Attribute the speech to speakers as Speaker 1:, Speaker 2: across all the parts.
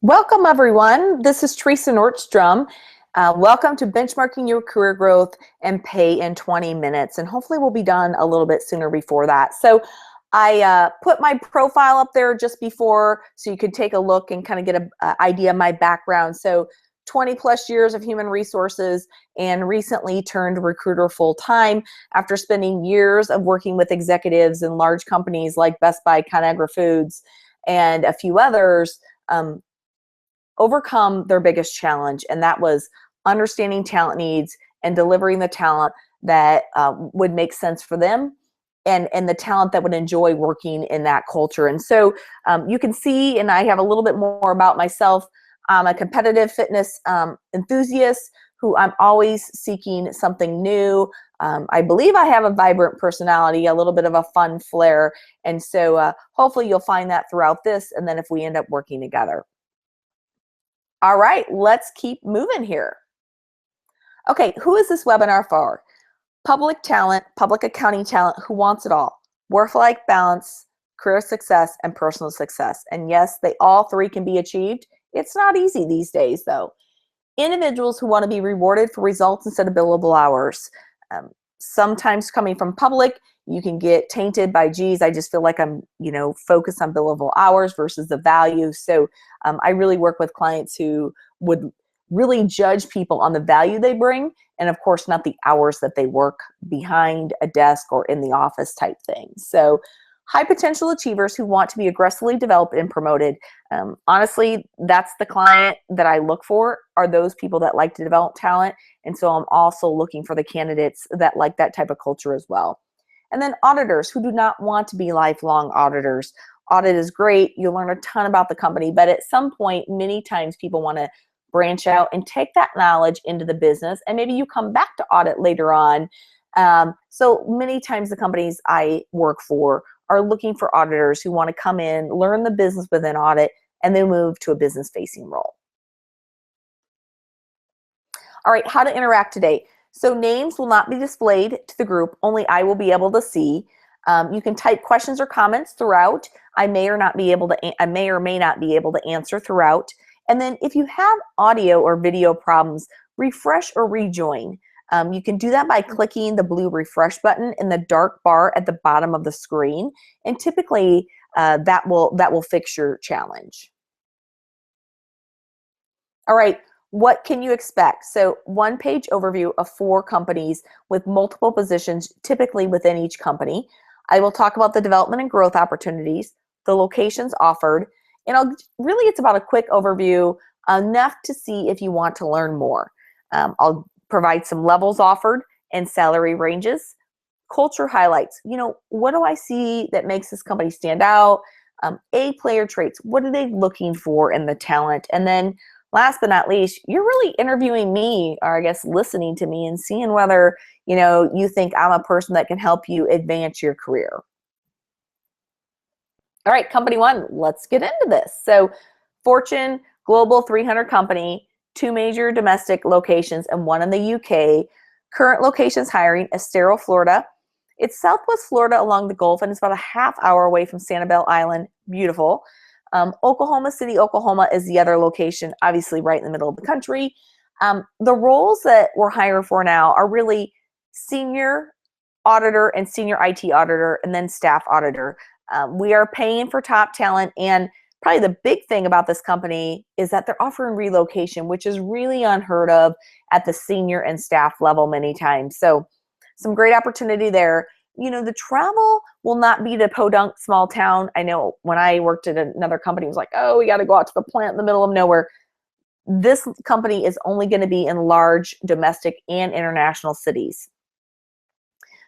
Speaker 1: Welcome, everyone. This is Teresa Nordstrom. Welcome to Benchmarking Your Career Growth and Pay in 20 Minutes. And hopefully we'll be done a little bit sooner before that. So I put my profile up there just before so you could take a look and kind of get an idea of my background. So 20 plus years of human resources and recently turned recruiter full time after spending years of working with executives in large companies like Best Buy, Conagra Foods, and a few others. Overcome their biggest challenge, and that was understanding talent needs and delivering the talent that would make sense for them and the talent that would enjoy working in that culture. And so you can see, and I have a little bit more about myself. I'm a competitive fitness enthusiast who I'm always seeking something new. I believe I have a vibrant personality, a little bit of a fun flair. And so hopefully you'll find that throughout this, and then if we end up working together. All right, let's keep moving here. Okay, who is this webinar for? Public talent, public accounting talent who wants it all. Work-life balance, career success, and personal success. And yes, they all three can be achieved. It's not easy these days, though. Individuals who want to be rewarded for results instead of billable hours. Sometimes coming from public, you can get tainted by, geez, I just feel like I'm, focused on billable hours versus the value. So I really work with clients who would really judge people on the value they bring, and of course, not the hours that they work behind a desk or in the office type thing. So high potential achievers who want to be aggressively developed and promoted. Honestly, that's the client that I look for, are those people that like to develop talent. And so I'm also looking for the candidates that like that type of culture as well. And then auditors who do not want to be lifelong auditors. Audit is great. You'll learn a ton about the company, but at some point, many times people want to branch out and take that knowledge into the business, and maybe you come back to audit later on. So many times the companies I work for are looking for auditors who want to come in, learn the business within audit, and then move to a business-facing role. All right, how to interact today. So names will not be displayed to the group, only I will be able to see. You can type questions or comments throughout. I may or may not be able to answer throughout. And then if you have audio or video problems, refresh or rejoin. You can do that by clicking the blue refresh button in the dark bar at the bottom of the screen. And typically that will fix your challenge. All right, what can you expect? So one-page overview of 4 companies with multiple positions, typically within each company. I will talk about the development and growth opportunities, the locations offered, and it's about a quick overview, enough to see if you want to learn more. I'll provide some levels offered and salary ranges, culture highlights. What do I see that makes this company stand out? A player traits. What are they looking for in the talent? And then last but not least, you're really interviewing me, or I guess listening to me and seeing whether, you think I'm a person that can help you advance your career. All right, company 1, let's get into this. So Fortune Global 300 company, 2 major domestic locations and 1 in the UK. Current locations hiring, Estero, Florida. It's Southwest Florida along the Gulf, and it's about a half hour away from Sanibel Island. Beautiful. Oklahoma City, Oklahoma is the other location, obviously right in the middle of the country. The roles that we're hiring for now are really senior auditor and senior IT auditor, and then staff auditor. We are paying for top talent, and probably the big thing about this company is that they're offering relocation, which is really unheard of at the senior and staff level many times. So some great opportunity there. The travel will not be to podunk small town. I know when I worked at another company, it was like, oh, we got to go out to the plant in the middle of nowhere. This company is only going to be in large domestic and international cities.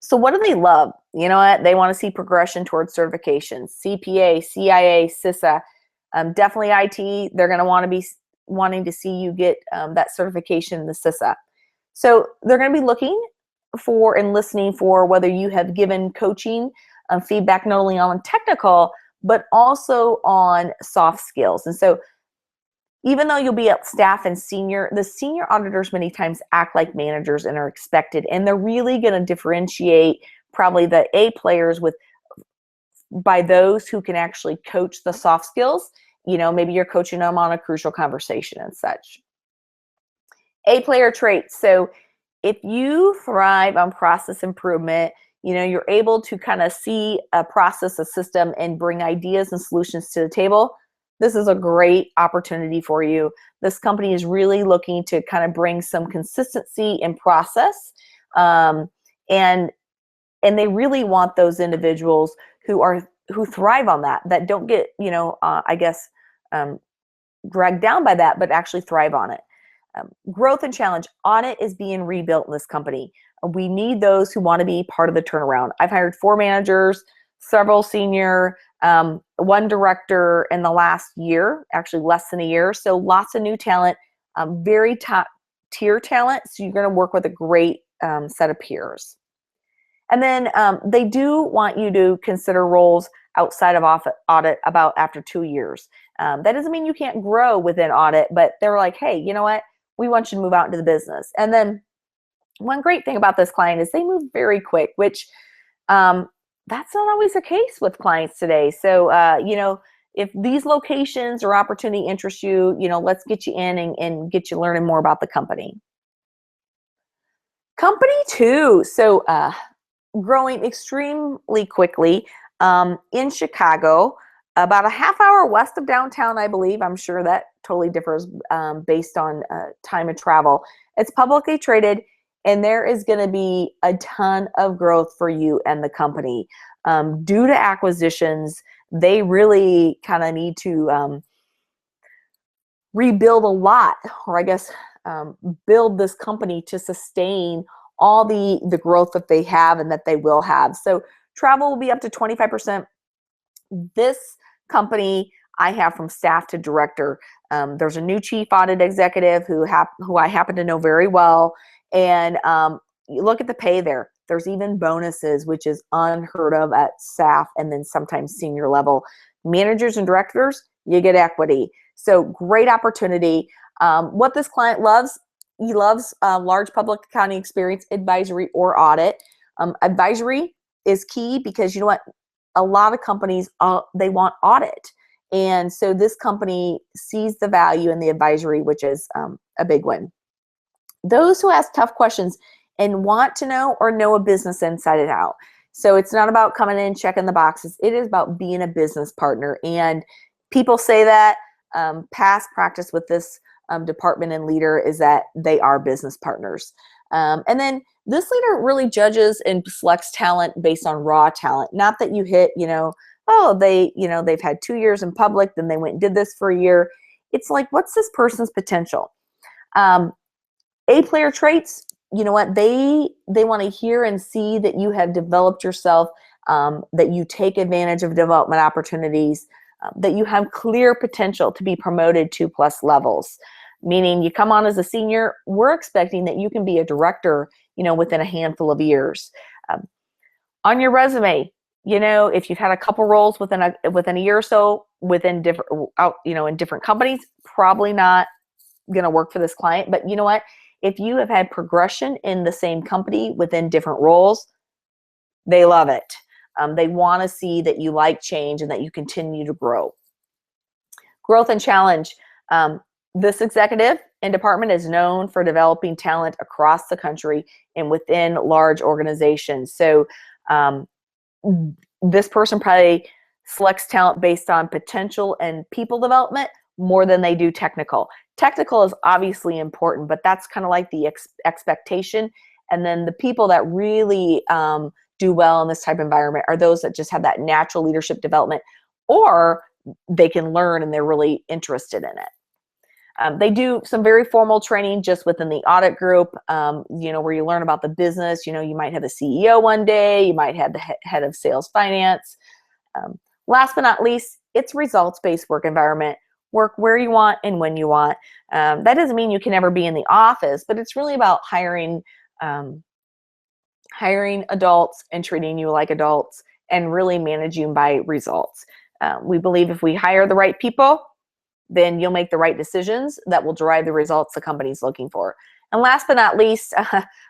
Speaker 1: So what do they love? You know what? They want to see progression towards certifications, CPA, CIA, CISA, definitely IT. They're going to want to be wanting to see you get that certification in the CISA. So they're going to be looking for and listening for whether you have given coaching feedback not only on technical, but also on soft skills. And so even though you'll be at staff and the senior auditors many times act like managers and are expected, and they're really going to differentiate probably the A players by those who can actually coach the soft skills maybe you're coaching them on a crucial conversation and such. A player traits. So if you thrive on process improvement, you're able to kind of see a process, a system, and bring ideas and solutions to the table. This is a great opportunity for you. This company is really looking to kind of bring some consistency in process, and they really want those individuals who thrive on that don't get dragged down by that, but actually thrive on it. Growth and challenge. Audit is being rebuilt in this company. We need those who want to be part of the turnaround. I've hired 4 managers, several senior, 1 director in the last year, actually less than a year. So lots of new talent, very top tier talent. So you're going to work with a great set of peers. And then they do want you to consider roles outside of audit about after 2 years. That doesn't mean you can't grow within audit, but they're like, hey, you know what? We want you to move out into the business. And then one great thing about this client is they move very quick, which that's not always the case with clients today. So, if these locations or opportunity interest you, let's get you in and get you learning more about the company. Company 2. So, growing extremely quickly in Chicago, about a half hour west of downtown, I believe. I'm sure that totally differs based on time of travel. It's publicly traded, and there is going to be a ton of growth for you and the company. Due to acquisitions, they really kind of need to rebuild a lot, or I guess build this company to sustain all the growth that they have and that they will have. So travel will be up to 25%. This company, I have from staff to director. There's a new chief audit executive who I happen to know very well. And you look at the pay there. There's even bonuses, which is unheard of at staff and then sometimes senior level. Managers and directors, you get equity. So great opportunity. What this client loves, he loves large public accounting experience, advisory or audit. Advisory is key because you know what? A lot of companies, they want audit. And so this company sees the value in the advisory, which is a big win. Those who ask tough questions and want to know or know a business inside and out. So it's not about coming in, checking the boxes. It is about being a business partner. And people say that past practice with this department and leader is that they are business partners. And then this leader really judges and selects talent based on raw talent. Not that you hit, they've had 2 years in public, then they went and did this for a year. It's like, what's this person's potential? A player traits, you know what? They want to hear and see that you have developed yourself, that you take advantage of development opportunities, that you have clear potential to be promoted 2+ levels. Meaning you come on as a senior, we're expecting that you can be a director, within a handful of years. On your resume, if you've had a couple roles within a year or so, within in different companies, probably not going to work for this client. But you know what? If you have had progression in the same company within different roles, they love it. They want to see that you like change and that you continue to grow. Growth and challenge. This executive and department is known for developing talent across the country and within large organizations. So this person probably selects talent based on potential and people development more than they do technical. Technical is obviously important, but that's kind of like the expectation. And then the people that really do well in this type of environment are those that just have that natural leadership development, or they can learn and they're really interested in it. They do some very formal training just within the audit group, where you learn about the business. You might have the CEO one day, you might have the head of sales finance. Last but not least, it's results-based work environment. Work where you want and when you want. That doesn't mean you can never be in the office, but it's really about hiring adults and treating you like adults and really managing by results. We believe if we hire the right people, then you'll make the right decisions that will drive the results the company's looking for. And last but not least,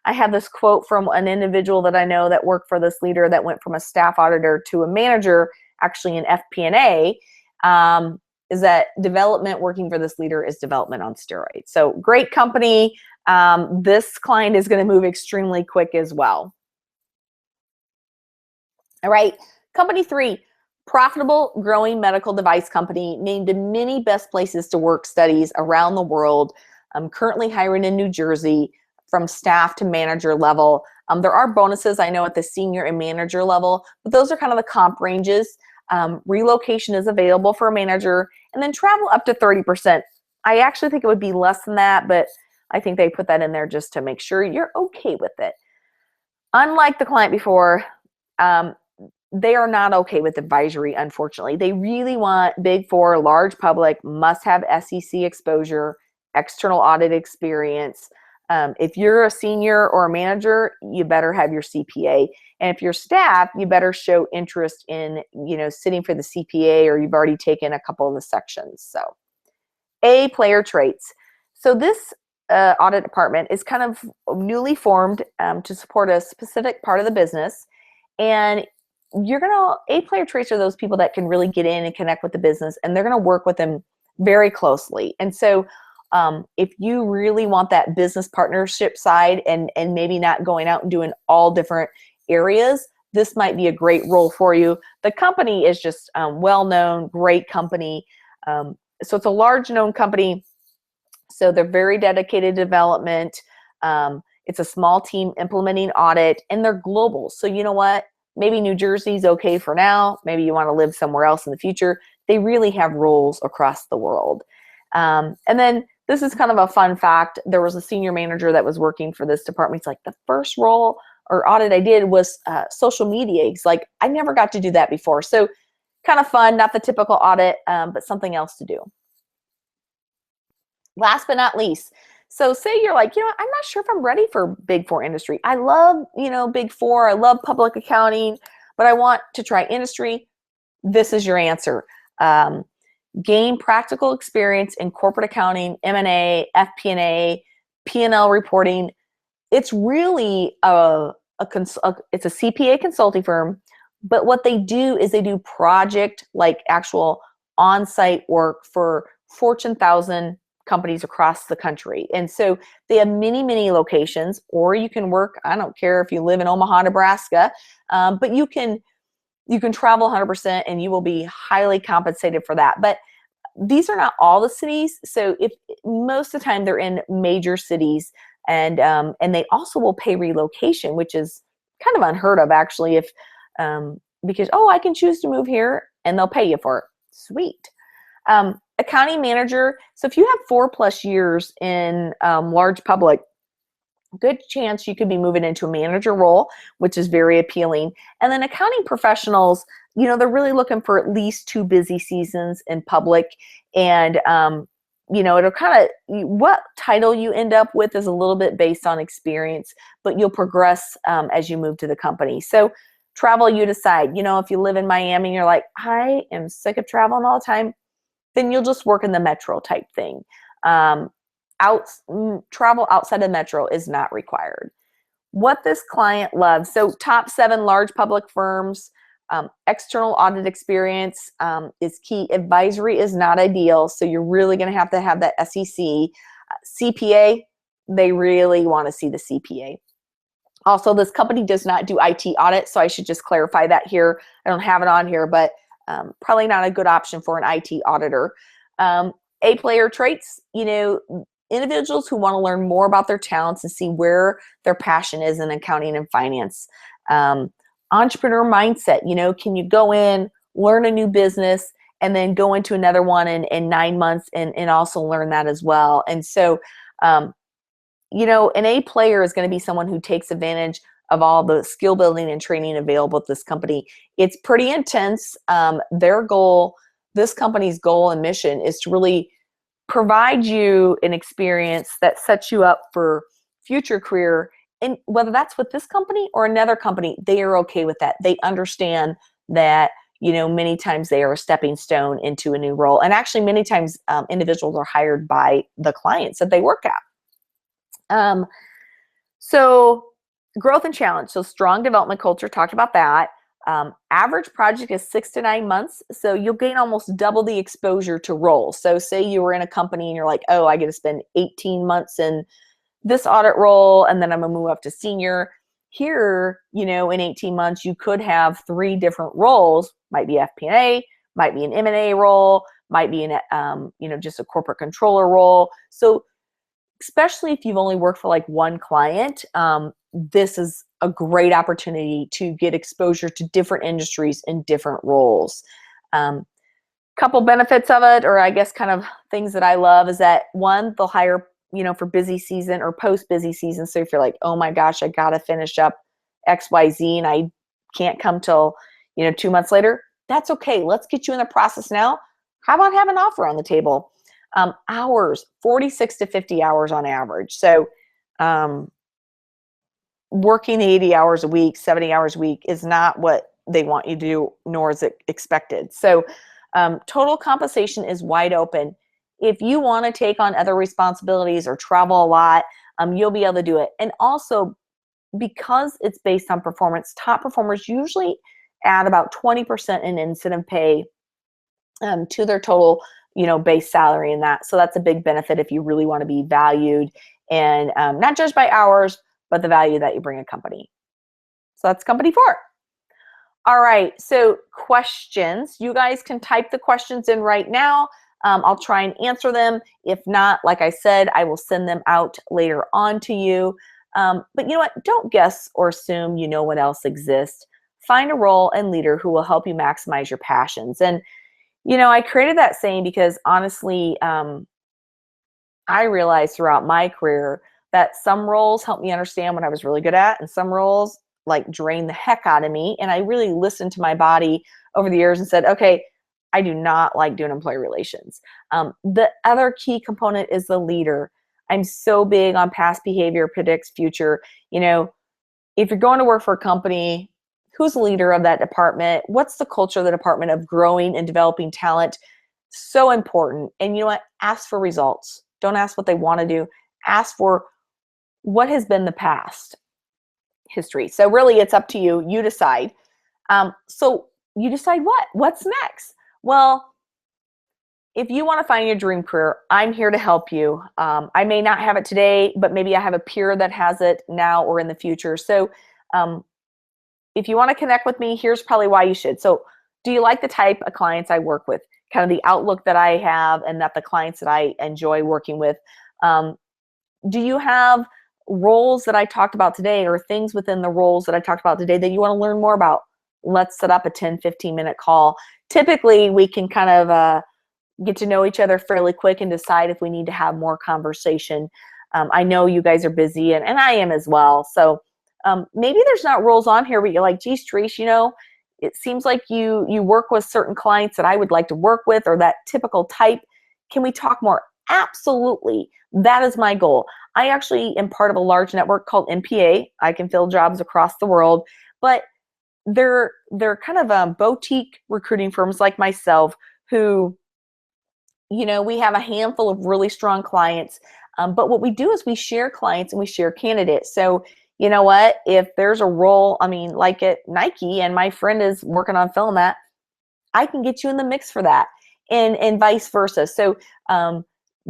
Speaker 1: I have this quote from an individual that I know that worked for this leader that went from a staff auditor to a manager, actually in FP&A. is that development working for this leader is development on steroids. So great company. This client is going to move extremely quick as well. All right, company 3, profitable growing medical device company named in many best places to work studies around the world. I'm currently hiring in New Jersey from staff to manager level. There are bonuses, I know, at the senior and manager level, but those are kind of the comp ranges. Relocation is available for a manager, and then travel up to 30%. I actually think it would be less than that, but I think they put that in there just to make sure you're okay with it. Unlike the client before, they are not okay with advisory, unfortunately. They really want Big Four, large public, must have SEC exposure, external audit experience. If you're a senior or a manager, you better have your CPA. And if you're staff, you better show interest in, sitting for the CPA, or you've already taken a couple of the sections. So, A, player traits. So this audit department is kind of newly formed to support a specific part of the business. And A player traits are those people that can really get in and connect with the business, and they're going to work with them very closely. And so if you really want that business partnership side and maybe not going out and doing all different areas, this might be a great role for you. The company is just well-known, great company. So it's a large known company. So they're very dedicated to development. It's a small team implementing audit, and they're global. So you know what? Maybe New Jersey's okay for now. Maybe you want to live somewhere else in the future. They really have roles across the world. And then this is kind of a fun fact. There was a senior manager that was working for this department. It's like, the first role or audit I did was social media. He's like, I never got to do that before. So kind of fun, not the typical audit, but something else to do. Last but not least, so say you're like, I'm not sure if I'm ready for Big Four industry. I love, Big Four. I love public accounting, but I want to try industry. This is your answer. Gain practical experience in corporate accounting, M&A, FP&A, P&L reporting. It's really it's a CPA consulting firm, but what they do is they do project, like actual on-site work for Fortune 1000 companies across the country. And so they have many, many locations, or you can work, I don't care if you live in Omaha, Nebraska, but you can travel 100% and you will be highly compensated for that. But these are not all the cities. So if most of the time they're in major cities, and they also will pay relocation, which is kind of unheard of actually, if because I can choose to move here and they'll pay you for it. Sweet. Accounting manager. So if you have 4+ years in large public, good chance you could be moving into a manager role, which is very appealing. And then accounting professionals, they're really looking for at least 2 busy seasons in public. And, it'll kind of, what title you end up with is a little bit based on experience, but you'll progress as you move to the company. So travel, you decide. If you live in Miami and you're like, I am sick of traveling all the time, then you'll just work in the metro type thing. Travel outside of metro is not required. What this client loves, so top 7 large public firms, external audit experience is key. Advisory is not ideal, so you're really going to have that SEC. CPA, they really want to see the CPA. Also, this company does not do IT audit, so I should just clarify that here. I don't have it on here, but probably not a good option for an IT auditor. A player traits, individuals who want to learn more about their talents and see where their passion is in accounting and finance. Entrepreneur mindset, can you go in, learn a new business, and then go into another one in 9 months and also learn that as well. And so, an A player is going to be someone who takes advantage of all the skill building and training available at this company. It's pretty intense. This company's goal and mission is to really provide you an experience that sets you up for future career. And whether that's with this company or another company, they are okay with that. They understand that, many times they are a stepping stone into a new role. And actually, many times individuals are hired by the clients that they work at. So growth and challenge. So strong development culture, talked about that. Average project is 6 to 9 months, so you'll gain almost double the exposure to roles. So say you were in a company and you're like, oh, I get to spend 18 months in this audit role, and then I'm gonna move up to senior. Here, in 18 months, you could have 3 different roles. Might be FP&A, might be an M&A role, might be just a corporate controller role. So especially if you've only worked for like one client, this is a great opportunity to get exposure to different industries and different roles. Couple benefits of it, or I guess kind of things that I love, is that one, they'll hire for busy season or post busy season. So if you're like, oh my gosh, I got to finish up XYZ and I can't come till 2 months later, that's okay. Let's get you in the process now. How about have an offer on the table? Hours, 46 to 50 hours on average. So working 80 hours a week, 70 hours a week is not what they want you to do, nor is it expected. So total compensation is wide open. If you want to take on other responsibilities or travel a lot, you'll be able to do it. And also, because it's based on performance, top performers usually add about 20% in incentive pay to their total base salary in that. So that's a big benefit if you really want to be valued and not judged by hours, but the value that you bring a company. So that's company 4. All right, so questions. You guys can type the questions in right now. I'll try and answer them. If not, like I said, I will send them out later on to you. But you know what? Don't guess or assume you know what else exists. Find a role and leader who will help you maximize your passions. And I created that saying because honestly, I realized throughout my career that some roles helped me understand what I was really good at, and some roles like drained the heck out of me. And I really listened to my body over the years and said, okay, I do not like doing employee relations. The other key component is the leader. I'm so big on past behavior predicts future. If you're going to work for a company, who's the leader of that department? What's the culture of the department of growing and developing talent? So important. And you know what? Ask for results. Don't ask what they want to do. Ask for what has been the past history. So really, it's up to you. You decide. So you decide what's next. Well, if you want to find your dream career, I'm here to help you. I may not have it today, but maybe I have a peer that has it now or in the future. So if you want to connect with me, here's probably why you should. So do you like the type of clients I work with? Kind of the outlook that I have and that the clients that I enjoy working with? Do you have roles that I talked about today or things within the roles that I talked about today that you want to learn more about? Let's set up a 10, 15-minute call. Typically, we can kind of get to know each other fairly quick and decide if we need to have more conversation. I know you guys are busy, and I am as well. So maybe there's not roles on here where you're like, geez, Trish, it seems like you work with certain clients that I would like to work with, or that typical type. Can we talk more? Absolutely. That is my goal. I actually am part of a large network called MPA. I can fill jobs across the world, but they're kind of boutique recruiting firms like myself who, we have a handful of really strong clients. But what we do is we share clients and we share candidates. So you know what? If there's a role, like at Nike, and my friend is working on filling that, I can get you in the mix for that, and vice versa. So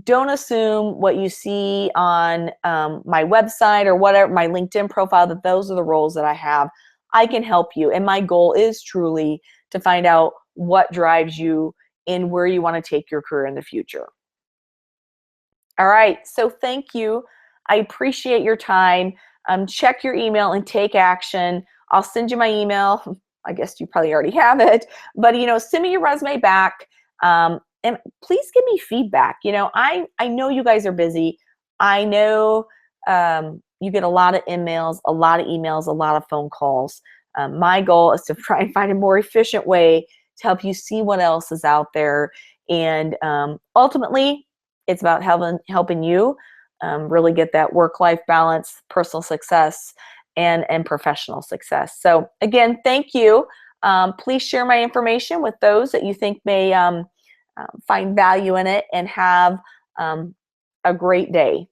Speaker 1: don't assume what you see on my website or whatever, my LinkedIn profile, that those are the roles that I have. I can help you. And my goal is truly to find out what drives you and where you want to take your career in the future. All right. So thank you. I appreciate your time. Check your email and take action. I'll send you my email. I guess you probably already have it, but send me your resume back. And please give me feedback. I know you guys are busy. I know you get a lot of emails, a lot of phone calls. My goal is to try and find a more efficient way to help you see what else is out there. And ultimately, it's about helping you really get that work-life balance, personal success, and professional success. So again, thank you. Please share my information with those that you think may find value in it, and have a great day.